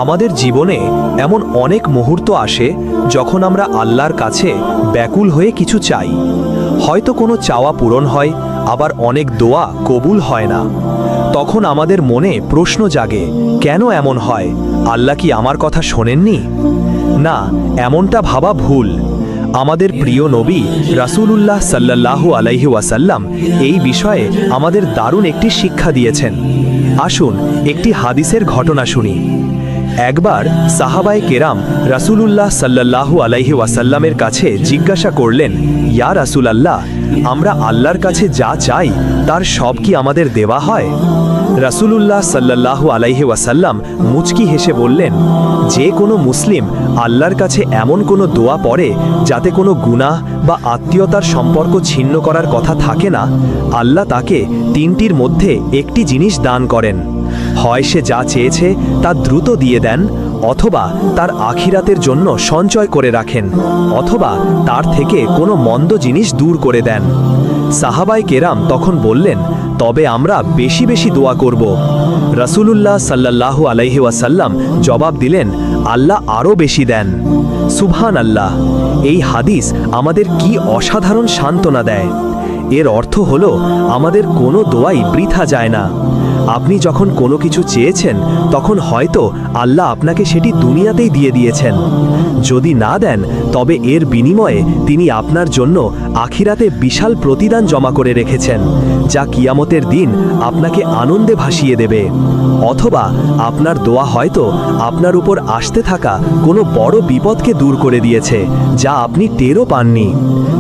আমাদের জীবনে এমন অনেক মুহূর্ত আসে যখন আমরা আল্লাহর কাছে ব্যাকুল হয়ে কিছু চাই। হয়তো কোনো চাওয়া পূরণ হয়, আবার অনেক দোয়া কবুল হয় না। তখন আমাদের মনে প্রশ্ন জাগে, কেন এমন হয়? আল্লাহ কি আমার কথা শোনেননি? না, এমনটা ভাবা ভুল। আমাদের প্রিয় নবী রাসূলুল্লাহ সাল্লাল্লাহু আলাইহি ওয়াসাল্লাম এই বিষয়ে আমাদের দারুণ একটি শিক্ষা দিয়েছেন। আসুন একটি হাদিসের ঘটনা শুনি। একবার সাহাবায়ে কেরাম রাসূলুল্লাহ সাল্লাল্লাহু আলাইহি ওয়াসাল্লামের কাছে জিজ্ঞাসা করলেন, ইয়া রাসূলুল্লাহ, আমরা আল্লাহর কাছে যা চাই তার সব কি আমাদের দেওয়া হয়? রাসূলুল্লাহ সাল্লাল্লাহু আলাইহি ওয়াসাল্লাম মুচকি হেসে বললেন, যে কোনো মুসলিম আল্লাহর কাছে এমন কোনো দোয়া পড়ে যাতে কোনো গুনাহ বা আত্মীয়তার সম্পর্ক ছিন্ন করার কথা থাকে না, আল্লাহ তাকে তিনটির মধ্যে একটি জিনিস দান করেন। হয় সে যা চেয়েছে তা দ্রুত দিয়ে দেন, অথবা তার আখিরাতের জন্য সঞ্চয় করে রাখেন, অথবা তার থেকে কোনো মন্দ জিনিস দূর করে দেন। সাহাবায়ে কেরাম তখন বললেন, তবে আমরা বেশি বেশি দোয়া করব। রাসূলুল্লাহ সাল্লাল্লাহু আলাইহি ওয়াসাল্লাম জবাব দিলেন, আল্লাহ আরও বেশি দেন। সুবহানাল্লাহ! এই হাদিস আমাদের কি অসাধারণ সান্ত্বনা দেয়। এর অর্থ হলো আমাদের কোনো দোয়াই বৃথা যায় না। আপনি যখন কোনো কিছু চেয়েছেন তখন হয়তো আল্লাহ আপনাকে সেটি দুনিয়াতেই দিয়ে দিয়েছেন। যদি না দেন তবে এর বিনিময়ে তিনি আপনার জন্য আখিরাতে বিশাল প্রতিদান জমা করে রেখেছেন, যা কিয়ামতের দিন আপনাকে আনন্দে ভাসিয়ে দেবে। অথবা আপনার দোয়া হয়তো আপনার উপর আসতে থাকা কোনো বড় বিপদকে দূর করে দিয়েছে, যা আপনি টেরও পাননি।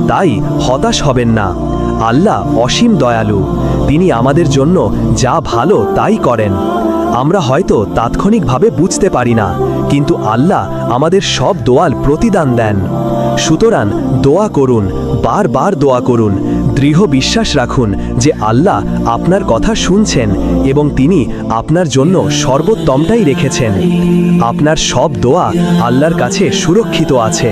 তাই হতাশ হবেন না। আল্লাহ অসীম দয়ালু, তিনি আমাদের জন্য যা ভালো তাই করেন। আমরা হয়তো তাৎক্ষণিকভাবে বুঝতে পারি না, কিন্তু আল্লাহ আমাদের সব দোয়ার প্রতিদান দেন। সুতরাং দোয়া করুন, বারবার দোয়া করুন, দৃঢ় বিশ্বাস রাখুন যে আল্লাহ আপনার কথা শুনছেন এবং তিনি আপনার জন্য সর্বোত্তমটাই রেখেছেন। আপনার সব দোয়া আল্লাহর কাছে সুরক্ষিত আছে।